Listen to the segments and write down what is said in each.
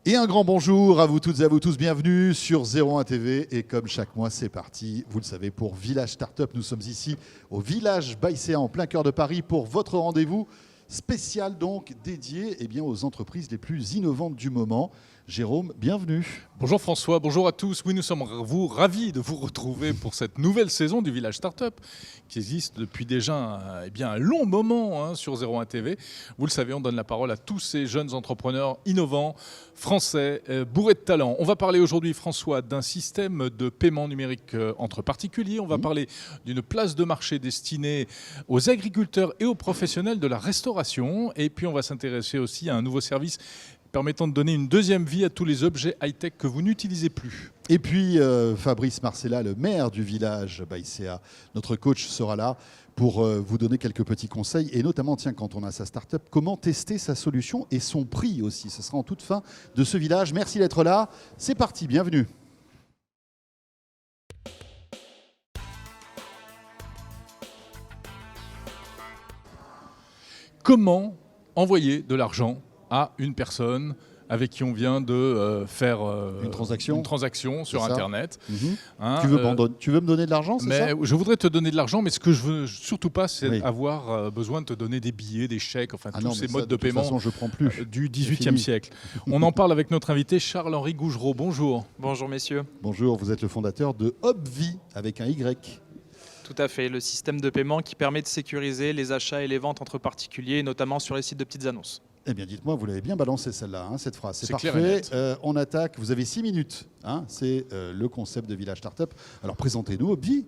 Et un grand bonjour à vous toutes et à vous tous, bienvenue sur 01 TV. Et comme chaque mois, c'est parti, vous le savez, pour Village Startup. Nous sommes ici au Village Baïséa en plein cœur de Paris pour votre rendez-vous spécial, donc dédié aux entreprises les plus innovantes du moment. Jérôme, bienvenue. Bonjour François, bonjour à tous. Oui, nous sommes ravis de vous retrouver pour cette nouvelle saison du Village Startup qui existe depuis déjà un long moment sur 01 TV. Vous le savez, on donne la parole à tous ces jeunes entrepreneurs innovants, français, bourrés de talent. On va parler aujourd'hui, François, d'un système de paiement numérique entre particuliers. On va parler d'une place de marché destinée aux agriculteurs et aux professionnels de la restauration. Et puis, on va s'intéresser aussi à un nouveau service permettant de donner une deuxième vie à tous les objets high-tech que vous n'utilisez plus. Et puis Fabrice Marcella, le maire du village Baïséa, notre coach, sera là pour vous donner quelques petits conseils. Et notamment, quand on a sa start-up, comment tester sa solution et son prix aussi. Ce sera en toute fin de ce village. Merci d'être là. C'est parti, bienvenue. Comment envoyer de l'argent à une personne avec qui on vient de faire une transaction sur Internet. Tu veux me donner de l'argent, c'est ça ? Je voudrais te donner de l'argent, mais ce que je veux surtout pas, c'est avoir besoin de te donner des billets, des chèques, tous ces modes de paiement je prends plus. Du XVIIIe siècle. On en parle avec notre invité Charles-Henri Gougereau. Bonjour. Bonjour messieurs. Bonjour, vous êtes le fondateur de Obvi avec un Y. Tout à fait, le système de paiement qui permet de sécuriser les achats et les ventes entre particuliers, notamment sur les sites de petites annonces. Eh bien, dites-moi, vous l'avez bien balancé celle-là, cette phrase. C'est parfait. On attaque. Vous avez 6 minutes. C'est le concept de Village Startup. Alors, présentez-nous, Obvi.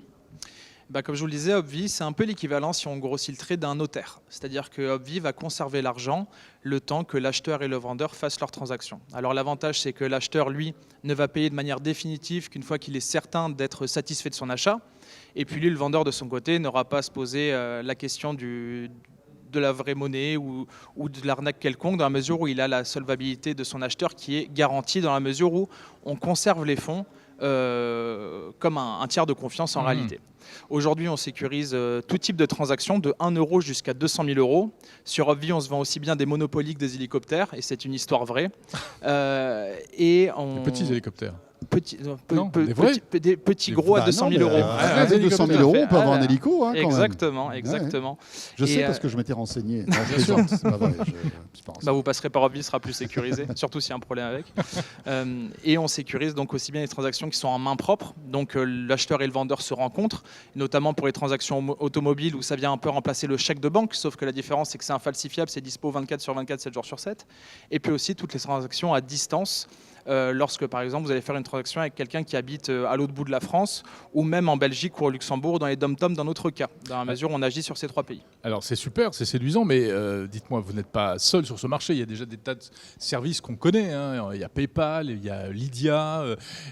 Comme je vous le disais, Obvi, c'est un peu l'équivalent, si on grossit le trait, d'un notaire. C'est-à-dire que Obvi va conserver l'argent le temps que l'acheteur et le vendeur fassent leur transaction. Alors, l'avantage, c'est que l'acheteur, lui, ne va payer de manière définitive qu'une fois qu'il est certain d'être satisfait de son achat. Et puis, lui, le vendeur, de son côté, n'aura pas à se poser la question de la vraie monnaie ou de l'arnaque quelconque, dans la mesure où il a la solvabilité de son acheteur qui est garantie, dans la mesure où on conserve les fonds comme un tiers de confiance en réalité. Aujourd'hui, on sécurise tout type de transactions, de 1 euro jusqu'à 200 000 euros. Sur Obvi, on se vend aussi bien des monopolies que des hélicoptères, et c'est une histoire vraie. Des petits hélicoptères. Des petits gros à 200 000 euros. 200 000 euros, on peut avoir un hélico. Exactement. Ouais. Je sais parce que je m'étais renseigné. Vous passerez par Obvi, ce sera plus sécurisé, surtout s'il y a un problème avec. Et on sécurise donc aussi bien les transactions qui sont en main propre. Donc l'acheteur et le vendeur se rencontrent, notamment pour les transactions automobiles où ça vient un peu remplacer le chèque de banque, sauf que la différence c'est que c'est infalsifiable, c'est dispo 24 sur 24, 7 jours sur 7. Et puis aussi toutes les transactions à distance. Lorsque par exemple vous allez faire une transaction avec quelqu'un qui habite à l'autre bout de la France ou même en Belgique ou au Luxembourg dans les dom-toms dans notre cas, dans la mesure où on agit sur ces 3 pays. Alors c'est super, c'est séduisant, mais dites-moi, vous n'êtes pas seul sur ce marché, il y a déjà des tas de services qu'on connaît, il y a PayPal, il y a Lydia,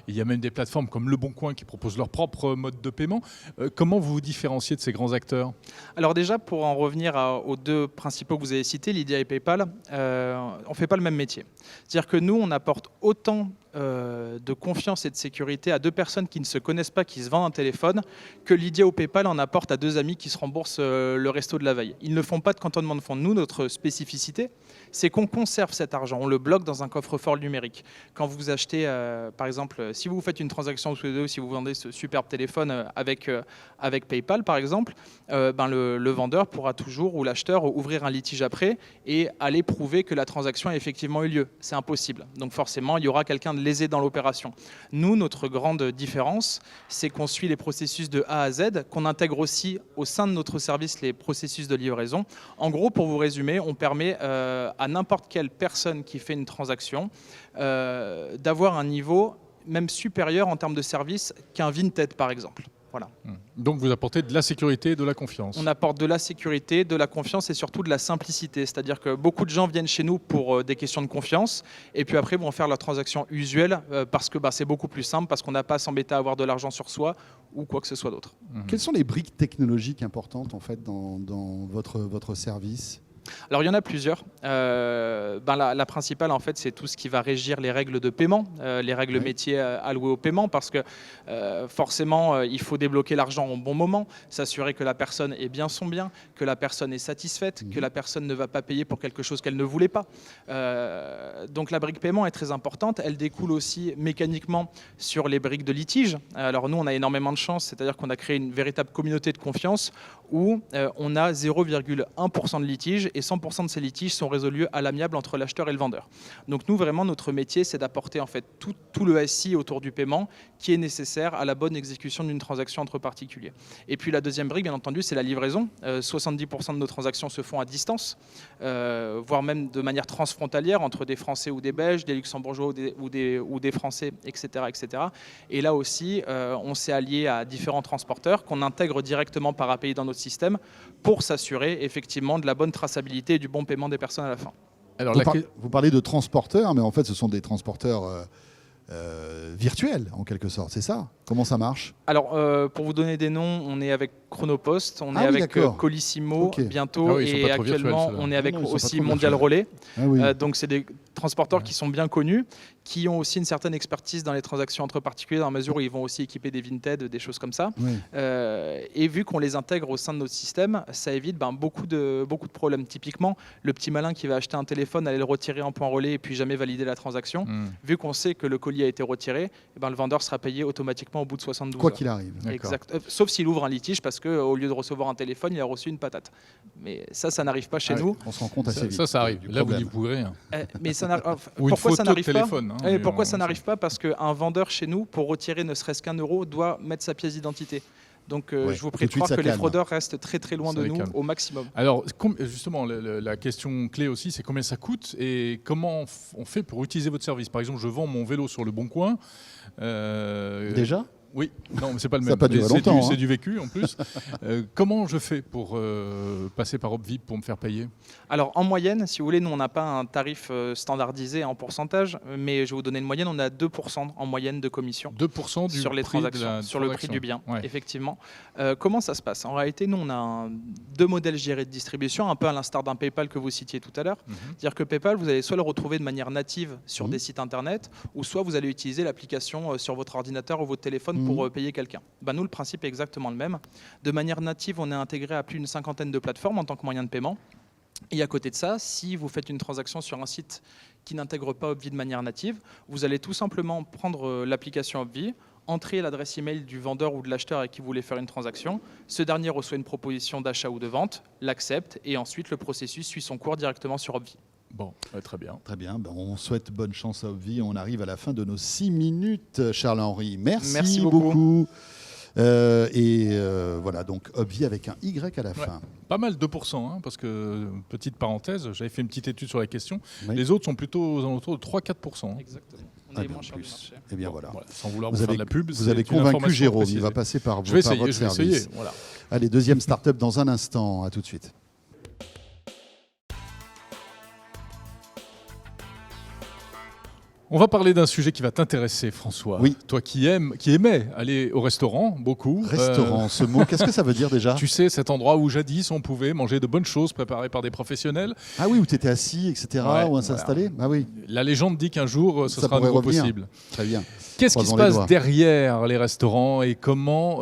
il y a même des plateformes comme Le Bon Coin qui proposent leur propre mode de paiement. Comment vous vous différenciez de ces grands acteurs ? Alors déjà, pour en revenir aux 2 principaux que vous avez cités, Lydia et PayPal, on ne fait pas le même métier. C'est-à-dire que nous, on apporte autant de confiance et de sécurité à 2 personnes qui ne se connaissent pas, qui se vendent un téléphone, que Lydia ou PayPal en apporte à 2 amis qui se remboursent le resto de la veille. Ils ne font pas de cantonnement de fonds. Nous, notre spécificité, c'est qu'on conserve cet argent, on le bloque dans un coffre-fort numérique. Quand vous achetez, par exemple, si vous faites une transaction tous les 2, si vous vendez ce superbe téléphone avec PayPal, par exemple, le vendeur pourra toujours, ou l'acheteur, ouvrir un litige après et aller prouver que la transaction a effectivement eu lieu. C'est impossible. Donc forcément, il y aura quelqu'un de lésé dans l'opération. Nous, notre grande différence, c'est qu'on suit les processus de A à Z, qu'on intègre aussi au sein de notre service les processus de livraison. En gros, pour vous résumer, on permet à n'importe quelle personne qui fait une transaction d'avoir un niveau même supérieur en termes de service qu'un Vinted, par exemple. Voilà. Donc vous apportez de la sécurité et de la confiance. On apporte de la sécurité, de la confiance et surtout de la simplicité. C'est-à-dire que beaucoup de gens viennent chez nous pour des questions de confiance et puis après vont faire leur transaction usuelle parce que c'est beaucoup plus simple, parce qu'on n'a pas à s'embêter à avoir de l'argent sur soi ou quoi que ce soit d'autre. Quelles sont les briques technologiques importantes en fait dans votre service ? Alors il y en a plusieurs. La principale en fait c'est tout ce qui va régir les règles de paiement, les règles métiers allouées au paiement parce que forcément il faut débloquer l'argent au bon moment, s'assurer que la personne ait bien son bien, que la personne est satisfaite, que la personne ne va pas payer pour quelque chose qu'elle ne voulait pas. Donc la brique paiement est très importante, elle découle aussi mécaniquement sur les briques de litige. Alors nous on a énormément de chance, c'est-à-dire qu'on a créé une véritable communauté de confiance où on a 0,1% de litiges et 100% de ces litiges sont résolus à l'amiable entre l'acheteur et le vendeur. Donc nous, vraiment, notre métier, c'est d'apporter en fait tout le SI autour du paiement qui est nécessaire à la bonne exécution d'une transaction entre particuliers. Et puis la deuxième brique, bien entendu, c'est la livraison. 70% de nos transactions se font à distance, voire même de manière transfrontalière entre des Français ou des Belges, des Luxembourgeois ou des Français, etc., etc. Et là aussi, on s'est allié à différents transporteurs qu'on intègre directement par API dans notre système pour s'assurer effectivement de la bonne traçabilité et du bon paiement des personnes à la fin. Alors, vous parlez de transporteurs, mais en fait, ce sont des transporteurs virtuels, en quelque sorte. C'est ça? Comment ça marche? Alors, pour vous donner des noms, on est avec Chronopost, on est avec Colissimo bientôt, et actuellement, on est avec aussi Mondial Relais. Donc, c'est des transporteurs qui sont bien connus, qui ont aussi une certaine expertise dans les transactions entre particuliers, dans la mesure où ils vont aussi équiper des Vinted, des choses comme ça. Et vu qu'on les intègre au sein de notre système, ça évite beaucoup de problèmes. Typiquement, le petit malin qui va acheter un téléphone, aller le retirer en point relais et puis jamais valider la transaction, vu qu'on sait que le colis a été retiré, le vendeur sera payé automatiquement au bout de 72 heures. Quoi qu'il arrive. Exact. Sauf s'il ouvre un litige parce qu'au lieu de recevoir un téléphone, il a reçu une patate. Mais ça n'arrive pas chez nous. On se rend compte assez vite. Ça arrive. Là, vous n'y pouvez rien. Mais pourquoi ça n'arrive pas? Pourquoi ça n'arrive pas? Parce qu'un vendeur chez nous, pour retirer ne serait-ce qu'1 euro, doit mettre sa pièce d'identité. Donc je vous prie de croire que les fraudeurs restent très très loin de nous au maximum. Alors justement, la question clé aussi, c'est combien ça coûte et comment on fait pour utiliser votre service. Par exemple, je vends mon vélo sur Le Bon Coin. Déjà? Oui, non, mais c'est pas le même. Ça n'a pas duré longtemps. C'est du vécu en plus. Comment je fais pour passer par Opvip pour me faire payer? Alors en moyenne, si vous voulez, nous on n'a pas un tarif standardisé en pourcentage, mais je vais vous donner une moyenne. On a 2% en moyenne de commission. 2% sur les transactions, sur le prix du bien, effectivement. Comment ça se passe? En réalité, nous on a deux modèles gérés de distribution, un peu à l'instar d'un PayPal que vous citiez tout à l'heure. C'est-à-dire que PayPal, vous allez soit le retrouver de manière native sur des sites internet, ou soit vous allez utiliser l'application sur votre ordinateur ou votre téléphone pour payer quelqu'un. Nous, le principe est exactement le même. De manière native, on est intégré à plus d'une 50aine de plateformes en tant que moyen de paiement. Et à côté de ça, si vous faites une transaction sur un site qui n'intègre pas Opvi de manière native, vous allez tout simplement prendre l'application Opvi, entrer l'adresse email du vendeur ou de l'acheteur avec qui vous voulez faire une transaction. Ce dernier reçoit une proposition d'achat ou de vente, l'accepte et ensuite le processus suit son cours directement sur Opvi. Bon, très bien. Très bien. On souhaite bonne chance à Opvi. On arrive à la fin de nos 6 minutes, Charles-Henri. Merci beaucoup. Voilà, donc Opvi avec un Y à la fin. Pas mal, 2%, parce que, petite parenthèse, j'avais fait une petite étude sur la question. Les autres sont plutôt aux alentours de 3-4%. Exactement. On a les moins chers du marché. Eh bien voilà. Sans vouloir vous faire de la pub. Vous avez convaincu Jérôme, il va passer par votre service. Je vais essayer. Voilà. Allez, deuxième start-up dans un instant. À tout de suite. On va parler d'un sujet qui va t'intéresser, François. Oui. Toi qui aimais aller au restaurant, beaucoup. Restaurant, ce mot, qu'est-ce que ça veut dire déjà? Tu sais, cet endroit où jadis on pouvait manger de bonnes choses préparées par des professionnels. Ah oui, où tu étais assis, etc., où on s'installait. Ah oui. La légende dit qu'un jour, ce sera à nouveau possible. Très bien. Qu'est-ce qui se passe derrière les restaurants et comment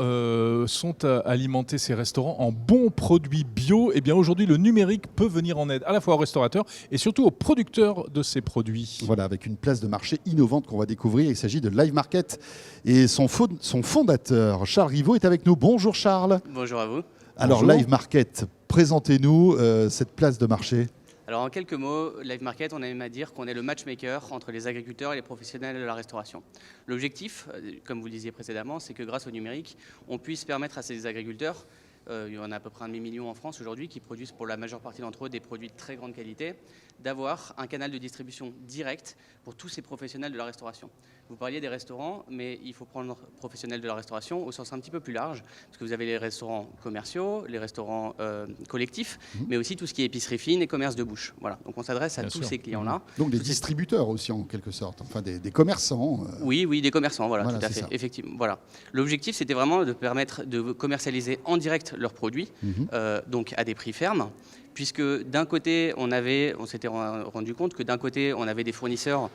sont alimentés ces restaurants en bons produits bio? Eh bien, aujourd'hui, le numérique peut venir en aide à la fois aux restaurateurs et surtout aux producteurs de ces produits. Voilà, avec une place de marché innovante qu'on va découvrir. Il s'agit de Live Market et son fondateur, Charles Rivaud, est avec nous. Bonjour Charles. Bonjour à vous. Alors Bonjour. Live Market, présentez-nous cette place de marché. Alors en quelques mots, Live Market, on aime à dire qu'on est le matchmaker entre les agriculteurs et les professionnels de la restauration. L'objectif, comme vous le disiez précédemment, c'est que grâce au numérique, on puisse permettre à ces agriculteurs, il y en a à peu près 1 demi-million en France aujourd'hui, qui produisent pour la majeure partie d'entre eux des produits de très grande qualité, d'avoir un canal de distribution direct pour tous ces professionnels de la restauration. Vous parliez des restaurants, mais il faut prendre professionnels de la restauration au sens un petit peu plus large, parce que vous avez les restaurants commerciaux, les restaurants collectifs, mais aussi tout ce qui est épicerie fine et commerce de bouche. Voilà. Donc on s'adresse à tous ces clients-là. Donc des distributeurs aussi en quelque sorte, enfin des commerçants. Oui, des commerçants, voilà tout à fait, ça. effectivement. Voilà. L'objectif, c'était vraiment de permettre de commercialiser en direct leurs produits, donc à des prix fermes, puisque d'un côté, on s'était rendu compte que d'un côté, on avait des fournisseurs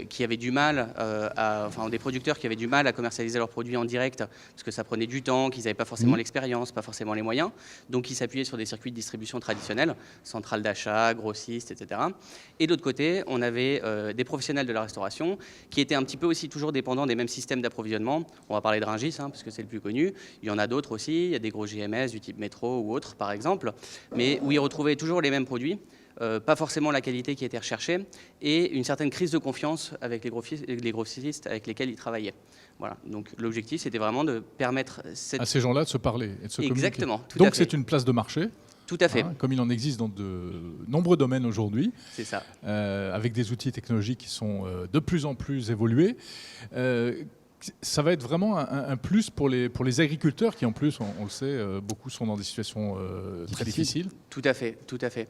qui avaient du mal, des producteurs qui avaient du mal à commercialiser leurs produits en direct, parce que ça prenait du temps, qu'ils n'avaient pas forcément l'expérience, pas forcément les moyens, donc ils s'appuyaient sur des circuits de distribution traditionnels, centrales d'achat, grossistes, etc. Et de l'autre côté, on avait des professionnels de la restauration qui étaient un petit peu aussi toujours dépendants des mêmes systèmes d'approvisionnement. On va parler de Rungis, parce que c'est le plus connu. Il y en a d'autres aussi, il y a des gros JMS du type Métro ou autres, par exemple, mais où ils retrouvaient toujours les mêmes produits, pas forcément la qualité qui était recherchée, et une certaine crise de confiance avec les grossistes avec lesquels ils travaillaient. Voilà. Donc l'objectif, c'était vraiment de permettre à ces gens-là de se parler et de se communiquer. Exactement. Donc c'est une place de marché. Tout à fait. Comme il en existe dans de nombreux domaines aujourd'hui. C'est ça. Avec des outils technologiques qui sont de plus en plus évolués. Ça va être vraiment un plus pour les agriculteurs qui, en plus, on le sait, beaucoup sont dans des situations très difficiles. Tout à fait, tout à fait.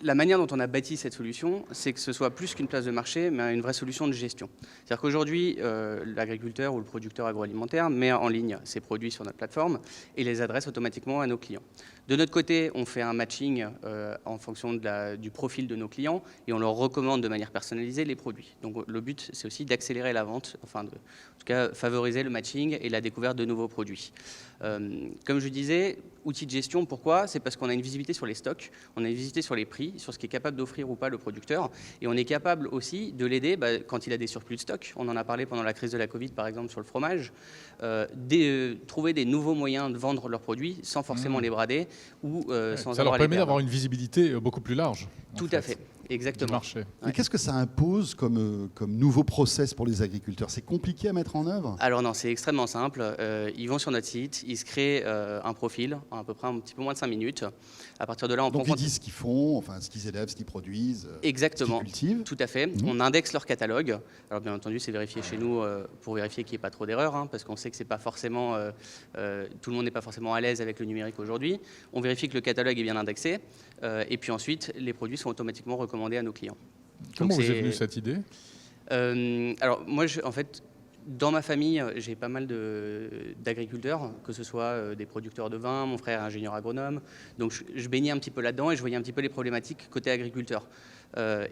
La manière dont on a bâti cette solution, c'est que ce soit plus qu'une place de marché, mais une vraie solution de gestion. C'est-à-dire qu'aujourd'hui, l'agriculteur ou le producteur agroalimentaire met en ligne ses produits sur notre plateforme et les adresse automatiquement à nos clients. De notre côté, on fait un matching en fonction du profil de nos clients et on leur recommande de manière personnalisée les produits. Donc le but, c'est aussi d'accélérer la vente, en tout cas favoriser le matching et la découverte de nouveaux produits. Comme je disais, outil de gestion, pourquoi? C'est parce qu'on a une visibilité sur les stocks, on a une visibilité sur les prix, sur ce qu'est capable d'offrir ou pas le producteur, et on est capable aussi de l'aider quand il a des surplus de stock. On en a parlé pendant la crise de la Covid, par exemple, sur le fromage, trouver des nouveaux moyens de vendre leurs produits sans forcément les brader ou sans ça leur permet d'avoir une visibilité beaucoup plus large. Tout à fait. Exactement. Marché. Mais qu'est-ce que ça impose comme nouveau process pour les agriculteurs? C'est compliqué à mettre en œuvre? Alors non, c'est extrêmement simple. Ils vont sur notre site, ils se créent un profil en à peu près un petit peu moins de 5 minutes. À partir de là, Donc ils disent ce qu'ils font, ce qu'ils élèvent, ce qu'ils produisent, exactement, ce qu'ils cultivent. Tout à fait. On indexe leur catalogue. Alors bien entendu, c'est vérifié chez nous pour vérifier qu'il n'y ait pas trop d'erreurs, parce qu'on sait que c'est pas forcément tout le monde n'est pas forcément à l'aise avec le numérique aujourd'hui. On vérifie que le catalogue est bien indexé, et puis ensuite, les produits sont automatiquement recommandés à nos clients. Comment vous est venue cette idée? Alors moi, en fait, dans ma famille, j'ai pas mal d'agriculteurs, que ce soit des producteurs de vin, mon frère est ingénieur agronome, donc je baignais un petit peu là-dedans et je voyais un petit peu les problématiques côté agriculteur.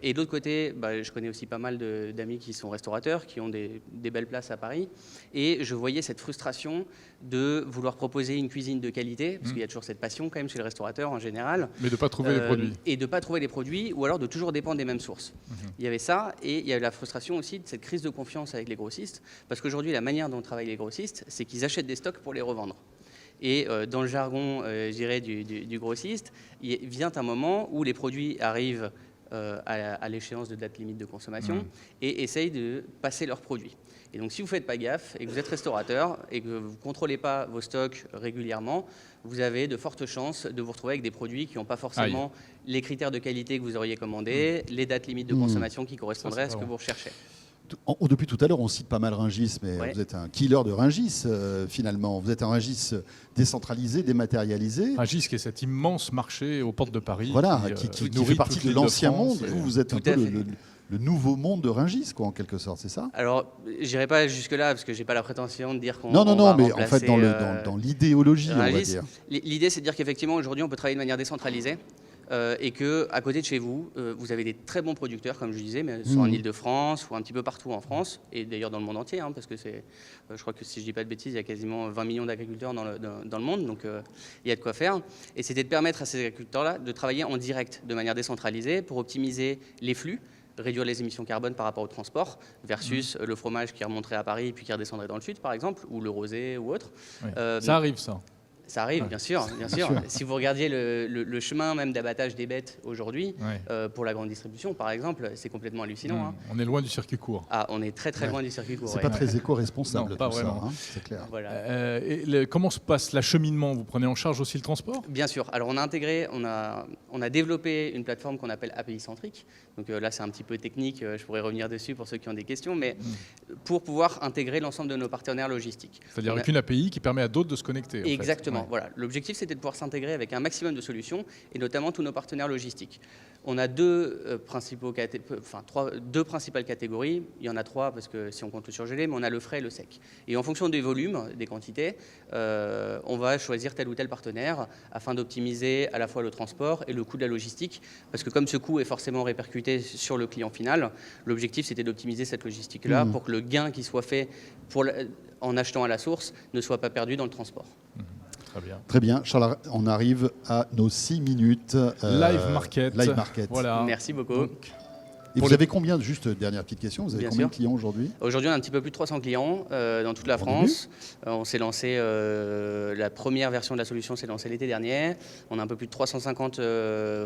Et de l'autre côté, je connais aussi pas mal d'amis qui sont restaurateurs, qui ont des belles places à Paris, et je voyais cette frustration de vouloir proposer une cuisine de qualité, parce qu'il y a toujours cette passion quand même chez le restaurateur en général. Mais de ne pas trouver les produits. Et de ne pas trouver les produits, ou alors de toujours dépendre des mêmes sources. Il y avait ça, et il y avait la frustration aussi de cette crise de confiance avec les grossistes, parce qu'aujourd'hui, la manière dont travaillent les grossistes, c'est qu'ils achètent des stocks pour les revendre. Et dans le jargon, je dirais, du grossiste, il vient un moment où les produits arrivent à l'échéance de date limite de consommation et essayent de passer leurs produits. Et donc si vous ne faites pas gaffe et que vous êtes restaurateur et que vous ne contrôlez pas vos stocks régulièrement, vous avez de fortes chances de vous retrouver avec des produits qui n'ont pas forcément les critères de qualité que vous auriez commandés, les dates limites de consommation qui correspondraient à ce que vous recherchez. Depuis tout à l'heure, on cite pas mal Rungis, mais vous êtes un killer de Rungis, finalement. Vous êtes un Rungis décentralisé, dématérialisé. Rungis, qui est cet immense marché aux portes de Paris. Voilà, qui fait partie de l'ancien monde. Vous êtes un peu le nouveau monde de Rungis, en quelque sorte, c'est ça? Alors, je n'irai pas jusque-là, parce que je n'ai pas la prétention de dire qu'on Non, mais en fait, dans dans l'idéologie, on va dire. L'idée, c'est de dire qu'effectivement, aujourd'hui, on peut travailler de manière décentralisée. Et qu'à côté de chez vous, vous avez des très bons producteurs, comme je disais, mais soit en Ile-de-France ou un petit peu partout en France, et d'ailleurs dans le monde entier, parce que je crois que si je ne dis pas de bêtises, il y a quasiment 20 millions d'agriculteurs dans le monde, donc il y a de quoi faire. Et c'était de permettre à ces agriculteurs-là de travailler en direct, de manière décentralisée, pour optimiser les flux, réduire les émissions carbone par rapport au transport, versus le fromage qui remonterait à Paris puis qui redescendrait dans le sud, par exemple, ou le rosé ou autre. Oui. Ça arrive, ça. Ça arrive, bien sûr. Si vous regardiez le chemin même d'abattage des bêtes aujourd'hui, pour la grande distribution, par exemple, c'est complètement hallucinant. On est loin du circuit court. Ah, on est très loin du circuit court. C'est pas très éco-responsable, pas tout vraiment. ça, c'est clair. Voilà. Comment se passe l'acheminement? Vous prenez en charge aussi le transport? Bien sûr. Alors on a intégré, on a développé une plateforme qu'on appelle API centrique. Donc là, c'est un petit peu technique. Je pourrais revenir dessus pour ceux qui ont des questions, mais pour pouvoir intégrer l'ensemble de nos partenaires logistiques. C'est-à-dire avec une API qui permet à d'autres de se connecter. Exactement. Exactement. Voilà. L'objectif, c'était de pouvoir s'intégrer avec un maximum de solutions, et notamment tous nos partenaires logistiques. On a deux principales catégories. Il y en a trois, parce que si on compte le surgelé, mais on a le frais et le sec. Et en fonction des volumes, des quantités, on va choisir tel ou tel partenaire afin d'optimiser à la fois le transport et le coût de la logistique. Parce que comme ce coût est forcément répercuté sur le client final, l'objectif, c'était d'optimiser cette logistique-là pour que le gain qui soit fait en achetant à la source ne soit pas perdu dans le transport. Très bien. Très bien. Charles, on arrive à nos 6 minutes. Live Market. Live Market. Voilà. Merci beaucoup. Donc, Et vous avez combien, juste dernière petite question, vous avez Bien combien sûr. de clients aujourd'hui? Aujourd'hui, on a un petit peu plus de 300 clients dans toute la France. On s'est lancé, la première version de la solution s'est lancée l'été dernier. On a un peu plus de 350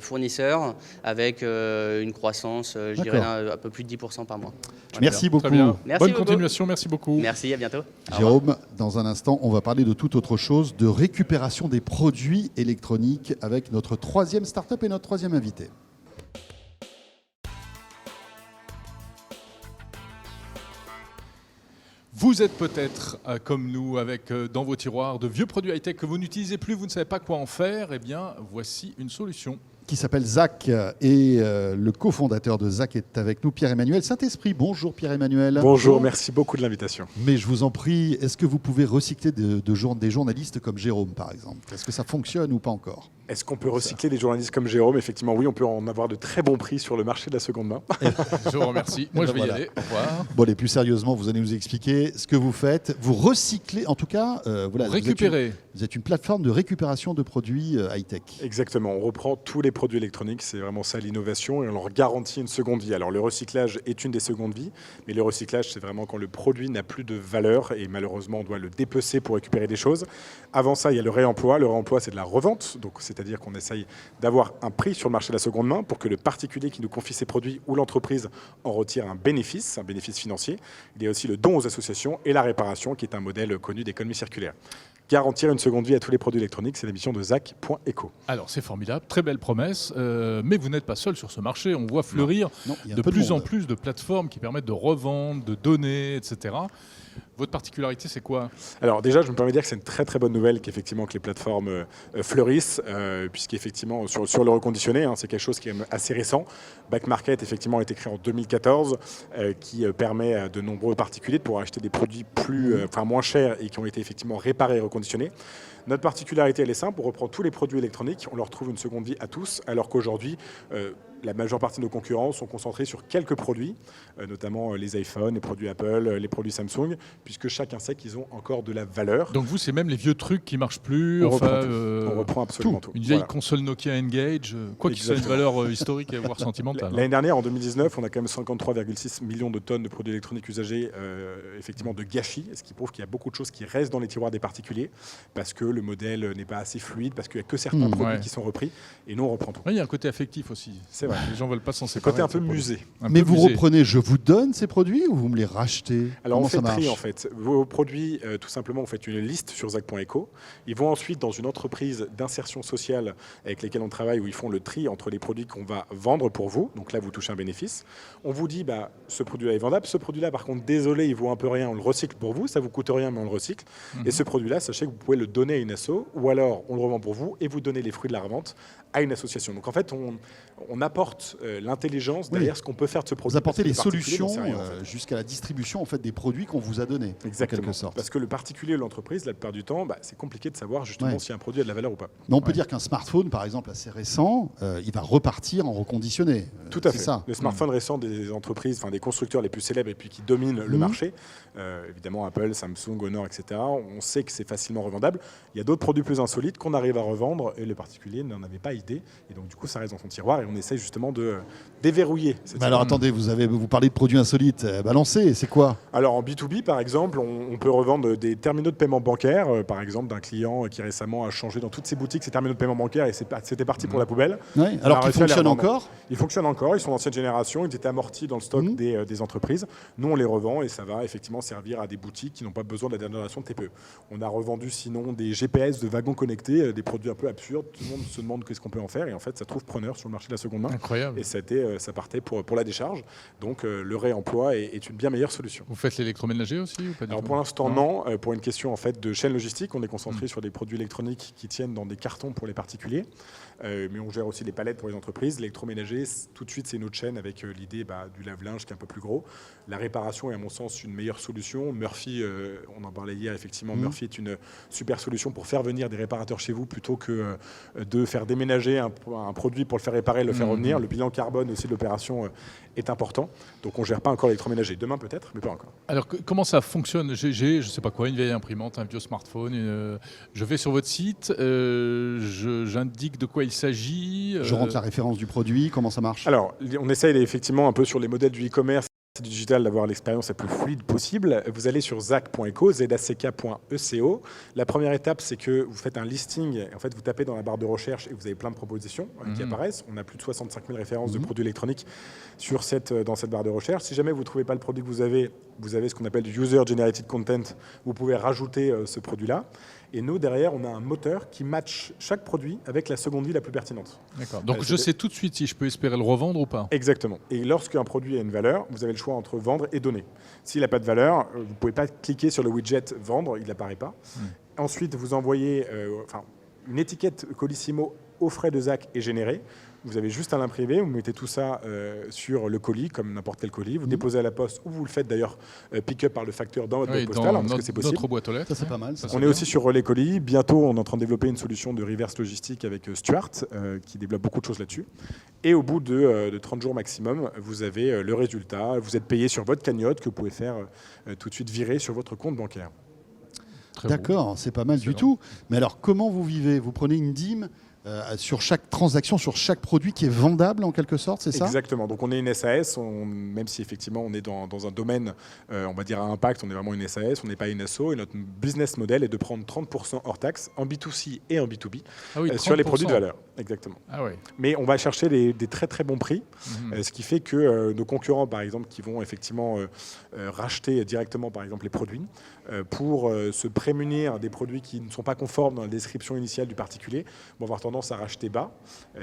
fournisseurs avec une croissance, je dirais, un peu plus de 10% par mois. Merci beaucoup. Très bien. Merci Bonne beaucoup. continuation, merci beaucoup. Merci, à bientôt. Jérôme, dans un instant, on va parler de toute autre chose, de récupération des produits électroniques avec notre troisième start-up et notre troisième invité. Vous êtes peut-être comme nous avec dans vos tiroirs de vieux produits high-tech que vous n'utilisez plus, vous ne savez pas quoi en faire. Eh bien, voici une solution. Qui s'appelle Zach et le cofondateur de Zach est avec nous, Pierre-Emmanuel Saint-Esprit. Bonjour Pierre-Emmanuel. Bonjour, merci beaucoup de l'invitation. Mais je vous en prie, est-ce que vous pouvez recycler des journalistes comme Jérôme, par exemple? Est-ce que ça fonctionne ou pas encore? Est-ce qu'on peut recycler des journalistes comme Jérôme? Effectivement, oui, on peut en avoir de très bons prix sur le marché de la seconde main. Je vous remercie. Moi, je vais y aller. Au revoir. Bon, et plus sérieusement, vous allez nous expliquer ce que vous faites. Vous recyclez, en tout cas, voilà. Récupérer. Vous êtes une plateforme de récupération de produits high-tech. Exactement, on reprend tous les produits électroniques, c'est vraiment ça l'innovation, et on leur garantit une seconde vie. Alors le recyclage est une des secondes vies, mais le recyclage c'est vraiment quand le produit n'a plus de valeur, et malheureusement on doit le dépecer pour récupérer des choses. Avant ça, il y a le réemploi. Le réemploi, c'est de la revente, donc c'est-à-dire qu'on essaye d'avoir un prix sur le marché de la seconde main pour que le particulier qui nous confie ses produits ou l'entreprise en retire un bénéfice financier. Il y a aussi le don aux associations et la réparation, qui est un modèle connu d'économie circulaire. Garantir une seconde vie à tous les produits électroniques, c'est la mission de Zach.eco. Alors, c'est formidable, très belle promesse, mais vous n'êtes pas seul sur ce marché. On voit fleurir il y a de un peu plus en monde. plus de plateformes qui permettent de revendre, de donner, etc. Votre particularité, c'est quoi? Alors déjà, je me permets de dire que c'est une très très bonne nouvelle qu'effectivement que les plateformes fleurissent, puisqu'effectivement sur le reconditionné, c'est quelque chose qui est assez récent. Back Market effectivement a été créé en 2014, qui permet à de nombreux particuliers de pouvoir acheter des produits moins chers et qui ont été effectivement réparés et reconditionnés. Notre particularité, elle est simple, on reprend tous les produits électroniques, on leur trouve une seconde vie à tous, alors qu'aujourd'hui, la majeure partie de nos concurrents sont concentrés sur quelques produits, notamment les iPhones, les produits Apple, les produits Samsung, puisque chacun sait qu'ils ont encore de la valeur. Donc vous, c'est même les vieux trucs qui marchent plus. On reprend absolument tout. Une vieille Voilà. console Nokia Engage, quoi qu'il soit une valeur historique voire sentimentale. L'année dernière, en 2019, on a quand même 53,6 millions de tonnes de produits électroniques usagés, effectivement de gâchis, ce qui prouve qu'il y a beaucoup de choses qui restent dans les tiroirs des particuliers, parce que le modèle n'est pas assez fluide, parce qu'il n'y a que certains produits qui sont repris, et nous on reprend tout. Oui, il y a un côté affectif aussi. C'est vrai. Les gens veulent pas s'en séparer. Côté un peu de ces musée. produits. Un Mais peu vous musée. reprenez, je vous donne ces produits ou vous me les rachetez? Alors Comment on fait ça le tri marche? en fait. Vos produits, tout simplement, on fait une liste sur Zach.eco. Ils vont ensuite dans une entreprise d'insertion sociale avec lesquelles on travaille, où ils font le tri entre les produits qu'on va vendre pour vous. Donc là, vous touchez un bénéfice. On vous dit, ce produit-là est vendable. Ce produit-là, par contre, désolé, il vaut un peu rien. On le recycle pour vous. Ça vous coûte rien, mais on le recycle. Et ce produit-là, sachez que vous pouvez le donner à une asso, ou alors on le revend pour vous et vous donnez les fruits de la revente à une association. Donc en fait, on apporte l'intelligence derrière ce qu'on peut faire de ce produit. Vous apportez parce les que le particulier solutions n'en sait rien, en fait. jusqu'à la distribution en fait, des produits qu'on vous a donnés, en Exactement. quelque sorte. Parce que le particulier ou l'entreprise, la plupart du temps, c'est compliqué de savoir justement si un produit a de la valeur ou pas. Mais on peut dire qu'un smartphone, par exemple, assez récent, il va repartir en reconditionné. Tout à fait. C'est ça. Le smartphone récent des entreprises, des constructeurs les plus célèbres et puis qui dominent le marché, évidemment Apple, Samsung, Honor, etc., on sait que c'est facilement revendable. Il y a d'autres produits plus insolites qu'on arrive à revendre et le particulier n'en avait pas idée. Et donc du coup, ça reste dans son tiroir et on essaye justement de déverrouiller. Mais alors attendez, vous parlez de produits insolites. Balancez, c'est quoi? Alors en B2B, par exemple, on peut revendre des terminaux de paiement bancaire, par exemple d'un client qui récemment a changé dans toutes ses boutiques ses terminaux de paiement bancaire et c'était parti pour la poubelle. Ouais. Alors qu'ils fonctionnent encore? Ils fonctionnent encore, ils sont d'ancienne génération, ils étaient amortis dans le stock des entreprises. Nous, on les revend et ça va effectivement servir à des boutiques qui n'ont pas besoin de la dernière génération de TPE. On a revendu sinon des GPS de wagons connectés, des produits un peu absurdes. Tout le monde se demande qu'est-ce qu'on peut en faire. Et en fait, ça trouve preneur sur le marché de la seconde main. Incroyable. Et ça partait pour la décharge. Donc, le réemploi est une bien meilleure solution. Vous faites l'électroménager aussi ou pas du Alors tout? pour l'instant non. Pour une question en fait de chaîne logistique, on est concentré sur des produits électroniques qui tiennent dans des cartons pour les particuliers, mais on gère aussi des palettes pour les entreprises. L'électroménager, tout de suite c'est une autre chaîne avec l'idée du lave-linge qui est un peu plus gros. La réparation est à mon sens une meilleure solution. Murphy, on en parlait hier effectivement, Murphy est une super solution pour faire venir des réparateurs chez vous plutôt que de faire déménager un produit pour le faire réparer, le faire revenir. Le bilan carbone aussi de l'opération est important. Donc on ne gère pas encore l'électroménager. Demain peut-être, mais pas encore. Alors comment ça fonctionne? J'ai je sais pas quoi, une vieille imprimante, un vieux smartphone. Je vais sur votre site, j'indique de quoi il s'agit. Je rentre la référence du produit, comment ça marche? Alors, on essaye effectivement un peu sur les modèles du e-commerce digital d'avoir l'expérience la plus fluide possible. Vous allez sur zack.eco, zack.eco. La première étape, c'est que vous faites un listing. En fait, vous tapez dans la barre de recherche et vous avez plein de propositions qui apparaissent. On a plus de 65 000 références de produits électroniques dans cette barre de recherche. Si jamais vous ne trouvez pas le produit que vous avez ce qu'on appelle du User Generated Content. Vous pouvez rajouter ce produit-là. Et nous, derrière, on a un moteur qui match chaque produit avec la seconde vie la plus pertinente. D'accord. Donc je sais tout de suite si je peux espérer le revendre ou pas. Exactement. Et lorsqu'un produit a une valeur, vous avez le choix entre vendre et donner. S'il n'a pas de valeur, vous ne pouvez pas cliquer sur le widget vendre, il n'apparaît pas. Ensuite, vous envoyez une étiquette Colissimo aux frais de Zack est générée. Vous avez juste à l'imprimer, vous mettez tout ça sur le colis, comme n'importe quel colis. Vous déposez à la poste ou vous le faites d'ailleurs pick-up par le facteur dans votre boîte postale, parce que c'est possible. Notre boîte aux lettres. Ça, c'est pas mal. Ça. On est aussi sur Relais Colis. Bientôt, on est en train de développer une solution de reverse logistique avec Stuart, qui développe beaucoup de choses là-dessus. Et au bout de 30 jours maximum, vous avez le résultat. Vous êtes payé sur votre cagnotte que vous pouvez faire tout de suite virer sur votre compte bancaire. D'accord, c'est pas mal du tout. Mais alors, comment vous vivez? Vous prenez une dîme sur chaque transaction, sur chaque produit qui est vendable en quelque sorte, c'est ça? Exactement. Donc on est une SAS, même si effectivement on est dans un domaine, on va dire à impact, on est vraiment une SAS, on n'est pas une SO. Et notre business model est de prendre 30% hors taxe en B2C et en B2B sur les produits de valeur. Exactement. Ah oui. Mais on va chercher des très très bons prix, ce qui fait que nos concurrents, par exemple, qui vont effectivement racheter directement, par exemple, les produits, pour se prémunir des produits qui ne sont pas conformes dans la description initiale du particulier, vont avoir tendance à racheter bas.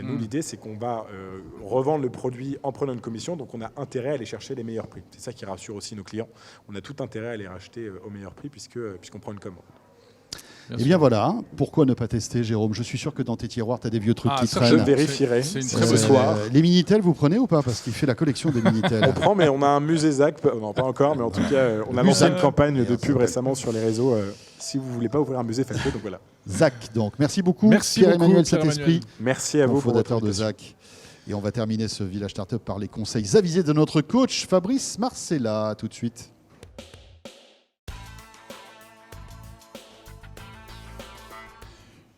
Nous, l'idée, c'est qu'on va revendre le produit en prenant une commission, donc on a intérêt à aller chercher les meilleurs prix. C'est ça qui rassure aussi nos clients. On a tout intérêt à les racheter au meilleur prix puisqu'on prend une commande. Eh bien voilà, pourquoi ne pas tester, Jérôme? Je suis sûr que dans tes tiroirs, tu as des vieux trucs qui traînent. Je vérifierai c'est une ce très bonne soir. Les Minitel, vous prenez ou pas? Parce qu'il fait la collection des Minitel. On prend, mais on a un musée Zack. Non, pas encore, mais en tout cas, on a lancé une campagne de pub récemment sur les réseaux. Si vous ne voulez pas ouvrir un musée, faites-le. Donc voilà. Zack, donc. Merci beaucoup, Merci Pierre-Emmanuel beaucoup, Saint-Esprit, Merci à vous. fondateur de Zack. Et on va terminer ce Village Startup par les conseils avisés de notre coach Fabrice Marcella. Tout de suite.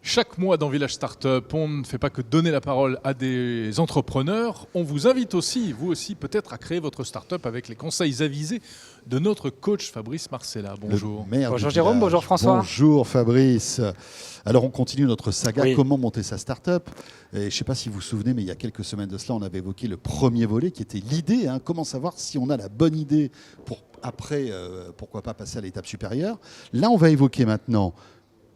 Chaque mois dans Village Startup, on ne fait pas que donner la parole à des entrepreneurs. On vous invite aussi, vous aussi peut-être, à créer votre startup avec les conseils avisés de notre coach Fabrice Marcella. Bonjour. Bonjour Jérôme, bonjour François. Bonjour Fabrice. Alors on continue notre saga, Oui. comment monter sa startup. Et je ne sais pas si vous vous souvenez, mais il y a quelques semaines de cela, on avait évoqué le premier volet qui était l'idée. Comment savoir si on a la bonne idée pour après, pourquoi pas passer à l'étape supérieure. Là, on va évoquer maintenant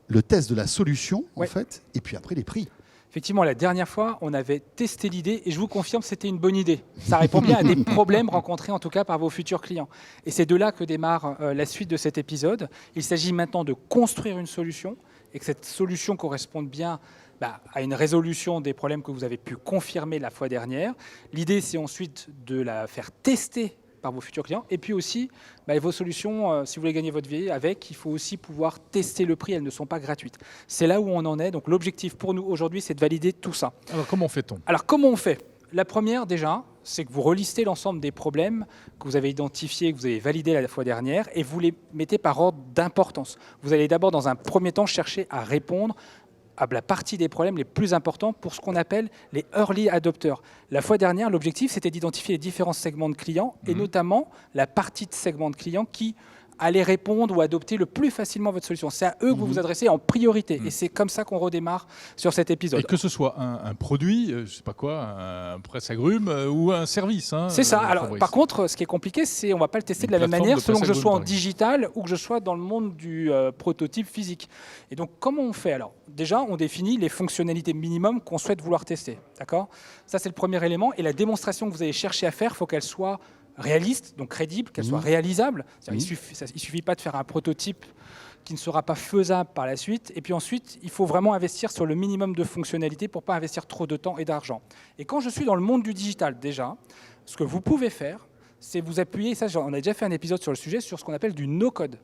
le test de la solution, en Ouais. fait, et puis après les prix. Effectivement, la dernière fois, on avait testé l'idée et je vous confirme que c'était une bonne idée. Ça répond bien à des problèmes rencontrés en tout cas par vos futurs clients. Et c'est de là que démarre la suite de cet épisode. Il s'agit maintenant de construire une solution et que cette solution corresponde bien à une résolution des problèmes que vous avez pu confirmer la fois dernière. L'idée, c'est ensuite de la faire tester par vos futurs clients. Et puis aussi, vos solutions, si vous voulez gagner votre vie avec, il faut aussi pouvoir tester le prix. Elles ne sont pas gratuites. C'est là où on en est. Donc l'objectif pour nous aujourd'hui, c'est de valider tout ça. Alors comment fait-on? Alors comment on fait? La première déjà, c'est que vous relistez l'ensemble des problèmes que vous avez identifiés, que vous avez validés la fois dernière, et vous les mettez par ordre d'importance. Vous allez d'abord, dans un premier temps, chercher à répondre à la partie des problèmes les plus importants pour ce qu'on appelle les early adopters. La fois dernière, l'objectif, c'était d'identifier les différents segments de clients et notamment la partie de segments de clients qui aller répondre ou adopter le plus facilement votre solution. C'est à eux que vous vous adressez en priorité. Et c'est comme ça qu'on redémarre sur cet épisode. Et que ce soit un produit, je sais pas quoi, un presse-agrumes ou un service. Hein, c'est ça. Alors, Fabrice. par contre, ce qui est compliqué, c'est on va pas le tester Une de la même plateforme manière de selon que je presse-agrumes, sois en par exemple. digital ou que je sois dans le monde du prototype physique. Et donc, comment on fait? Alors, déjà, on définit les fonctionnalités minimum qu'on souhaite vouloir tester. D'accord? Ça, c'est le premier élément. Et la démonstration que vous allez chercher à faire, il faut qu'elle soit réaliste, donc crédible, qu'elle soit réalisable. Il suffit pas de faire un prototype qui ne sera pas faisable par la suite. Et puis ensuite, il faut vraiment investir sur le minimum de fonctionnalités pour ne pas investir trop de temps et d'argent. Et quand je suis dans le monde du digital, déjà, ce que vous pouvez faire, c'est vous appuyer, ça, on a déjà fait un épisode sur le sujet, sur ce qu'on appelle du no-code.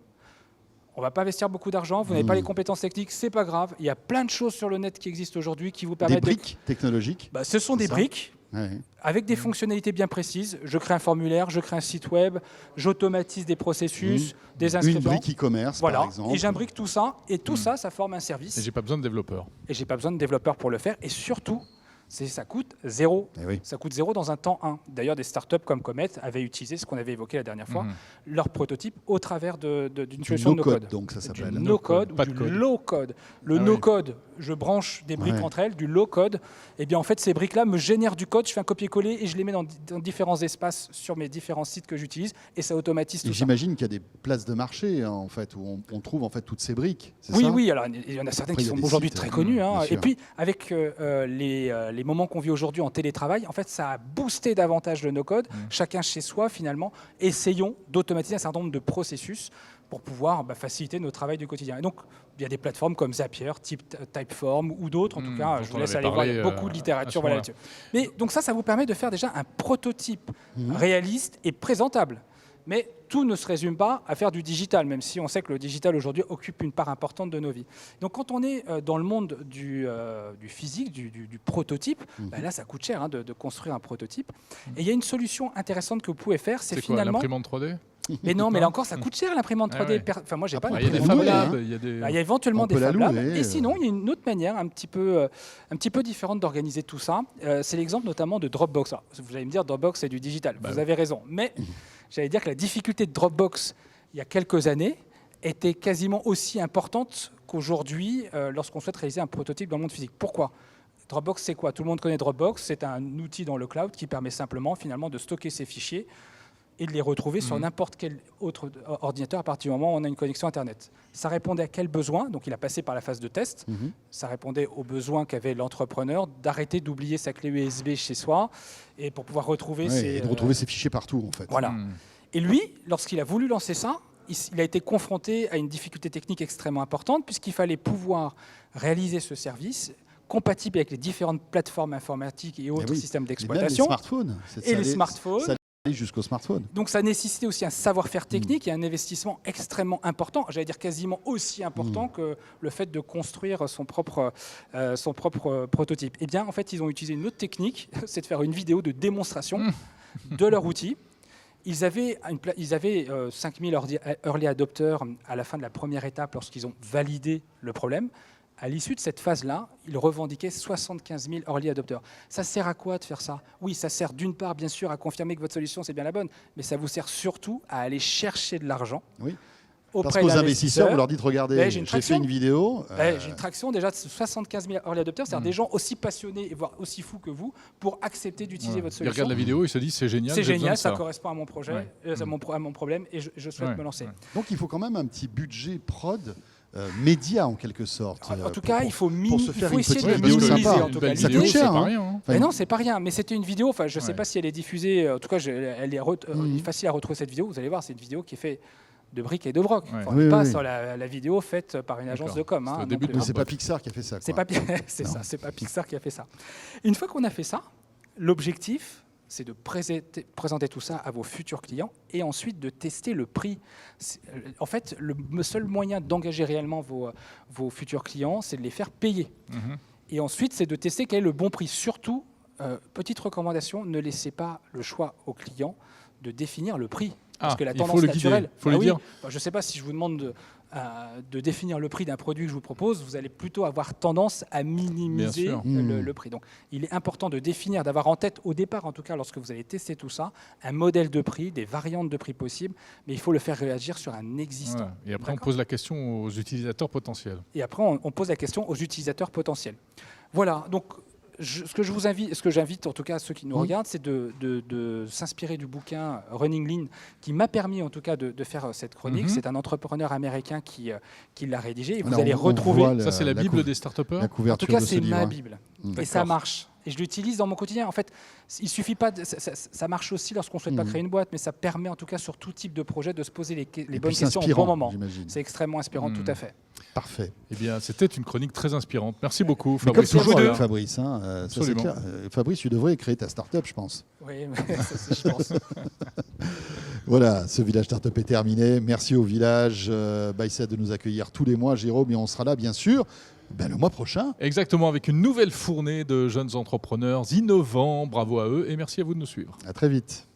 On ne va pas investir beaucoup d'argent, vous n'avez pas les compétences techniques, c'est pas grave. Il y a plein de choses sur le net qui existent aujourd'hui qui vous Des permettent briques technologiques. Ce sont des ça briques. Ouais. Avec des fonctionnalités bien précises, je crée un formulaire, je crée un site web, j'automatise des processus, des inscriptions. Une brique e-commerce, Voilà, par exemple. et j'imbrique tout ça, et tout ça, ça forme un service. Et j'ai pas besoin de développeurs. Et j'ai pas besoin de développeurs pour le faire, et surtout, ça coûte zéro. Eh oui. Ça coûte zéro dans un temps 1. D'ailleurs, des startups comme Comet avaient utilisé ce qu'on avait évoqué la dernière fois, leur prototype au travers d'une solution de no-code, no-code. donc ça s'appelle. Du no-code ou Pas de du code. low-code. Le Ah oui. no-code, je branche des briques Ouais. entre elles, du low-code. Et bien en fait, ces briques-là me génèrent du code, je fais un copier-coller et je les mets dans différents espaces sur mes différents sites que j'utilise et ça automatise Et tout ça. j'imagine qu'il y a des places de marché, hein, en fait, où on trouve en fait toutes ces briques. C'est Oui, ça oui, alors il y en a certaines Après, qui il y a sont des aujourd'hui sites, très connues. bien Hein. sûr. Et puis, avec les moments qu'on vit aujourd'hui en télétravail, en fait, ça a boosté davantage le no-code. Chacun chez soi, finalement, essayons d'automatiser un certain nombre de processus pour pouvoir faciliter notre travail du quotidien. Et donc, il y a des plateformes comme Zapier, Typeform ou d'autres. En tout cas, dont je vous on laisse avait aller voir. Il y a parlé, beaucoup de à littérature ce là-dessus. Mais donc ça vous permet de faire déjà un prototype réaliste et présentable. Mais tout ne se résume pas à faire du digital, même si on sait que le digital aujourd'hui occupe une part importante de nos vies. Donc quand on est dans le monde du physique, du prototype, là ça coûte cher de construire un prototype. Et il y a une solution intéressante que vous pouvez faire, c'est C'est quoi, finalement... l'imprimante 3D? Mais non, mais là encore, ça coûte cher l'imprimante 3D. Ah ouais. Enfin, moi, j'ai pas Après, Il y a des on d'imprimante peut Fab louer, Labs, hein. il y a des... il y a éventuellement On des peut la Fab Labs. louer, Et sinon, il y a une autre manière un petit peu différente d'organiser tout ça. C'est l'exemple notamment de Dropbox. Alors, vous allez me dire, Dropbox, c'est du digital. Vous avez raison. Mais j'allais dire que la difficulté de Dropbox, il y a quelques années, était quasiment aussi importante qu'aujourd'hui lorsqu'on souhaite réaliser un prototype dans le monde physique. Pourquoi ? Dropbox, c'est quoi ? Tout le monde connaît Dropbox. C'est un outil dans le cloud qui permet simplement, finalement, de stocker ses fichiers et de les retrouver sur n'importe quel autre ordinateur à partir du moment où on a une connexion Internet. Ça répondait à quel besoin ? Donc il a passé par la phase de test. Ça répondait aux besoins qu'avait l'entrepreneur d'arrêter d'oublier sa clé USB chez soi et pour pouvoir retrouver Et de retrouver ses fichiers partout, en fait. Voilà. Et lui, lorsqu'il a voulu lancer ça, il a été confronté à une difficulté technique extrêmement importante puisqu'il fallait pouvoir réaliser ce service compatible avec les différentes plateformes informatiques et autres systèmes Et même les d'exploitation. smartphones. Et les smartphones. Ça allait jusqu'au smartphone. Donc ça nécessitait aussi un savoir-faire technique et un investissement extrêmement important, j'allais dire quasiment aussi important que le fait de construire son propre prototype. Eh bien, en fait, ils ont utilisé une autre technique, c'est de faire une vidéo de démonstration de leur outil. Ils avaient 5000 early adopters à la fin de la première étape lorsqu'ils ont validé le problème. À l'issue de cette phase-là, ils revendiquaient 75 000 early adopters. Ça sert à quoi de faire ça ? Oui, ça sert d'une part, bien sûr, à confirmer que votre solution, c'est bien la bonne, mais ça vous sert surtout à aller chercher de l'argent Oui. auprès Parce qu'aux investisseurs, d'investisseurs. vous leur dites, regardez, J'ai une j'ai fait traction. une vidéo. J'ai une traction déjà de 75 000 early adopters, c'est-à-dire des gens aussi passionnés, et voire aussi fous que vous, pour accepter d'utiliser votre Ils solution. regardent la vidéo, ils se disent c'est génial. C'est j'ai besoin génial, de ça correspond à mon projet, Ouais. à mon problème, et je souhaite Ouais. me lancer. Ouais. Donc il faut quand même un petit budget prod, média en quelque sorte. En tout cas, il faut se faire une essayer de petite le vidéo minimiser. sympa. En tout cas, Belle Ça vidéo, coûte c'est cher, pas hein. rien. Hein. Mais non, c'est pas rien. Mais c'était une vidéo. Enfin, je ne sais Ouais. pas si elle est diffusée. En tout cas, elle est facile à retrouver cette vidéo. Vous allez voir, c'est une vidéo qui est faite de briques et de broc. Ouais. Enfin, on n'est Oui, pas oui. sur la vidéo faite par une agence D'accord. de com. C'était au non début plus. de Mais c'est pas Pixar qui a fait ça. C'est quoi. pas c'est ça. C'est pas Pixar qui a fait ça. Une fois qu'on a fait ça, l'objectif, c'est de présenter tout ça à vos futurs clients et ensuite de tester le prix. En fait, le seul moyen d'engager réellement vos futurs clients, c'est de les faire payer. Et ensuite, c'est de tester quel est le bon prix. Surtout, petite recommandation, ne laissez pas le choix aux clients de définir le prix. Parce que la il faut tendance le guider, naturelle, faut le dire. Je ne sais pas si je vous demande de définir le prix d'un produit que je vous propose, vous allez plutôt avoir tendance à minimiser Bien sûr. le prix. Donc, il est important de définir, d'avoir en tête, au départ en tout cas, lorsque vous allez tester tout ça, un modèle de prix, des variantes de prix possibles, mais il faut le faire réagir sur un existant. Ouais. Et après, on D'accord. pose la question aux utilisateurs potentiels. Et après, on pose la question aux utilisateurs potentiels. Voilà, donc ce que j'invite en tout cas ceux qui nous regardent, c'est de s'inspirer du bouquin Running Lean, qui m'a permis en tout cas de faire cette chronique. C'est un entrepreneur américain qui l'a rédigé. Et vous allez retrouver... Ça, c'est la Bible des start-upers. La En couverture tout cas, de ce c'est livre. ma Bible. Et ça marche. Et je l'utilise dans mon quotidien. En fait, il suffit pas. Ça marche aussi lorsqu'on ne souhaite pas créer une boîte, mais ça permet en tout cas sur tout type de projet de se poser les Et bonnes puis c'est questions au inspirant, bon moment. j'imagine. C'est extrêmement inspirant, tout à fait. Parfait. Eh bien, c'était une chronique très inspirante. Merci beaucoup, Mais comme Fabrice. toujours Voilà. avec Fabrice, hein, ça, c'est Absolument. clair. Fabrice, tu devrais créer ta start-up, je pense. Oui, ça, je pense. Voilà, ce village startup est terminé. Merci au village Bicep de nous accueillir tous les mois, Jérôme, et on sera là, bien sûr, le mois prochain. Exactement, avec une nouvelle fournée de jeunes entrepreneurs innovants. Bravo à eux et merci à vous de nous suivre. À très vite.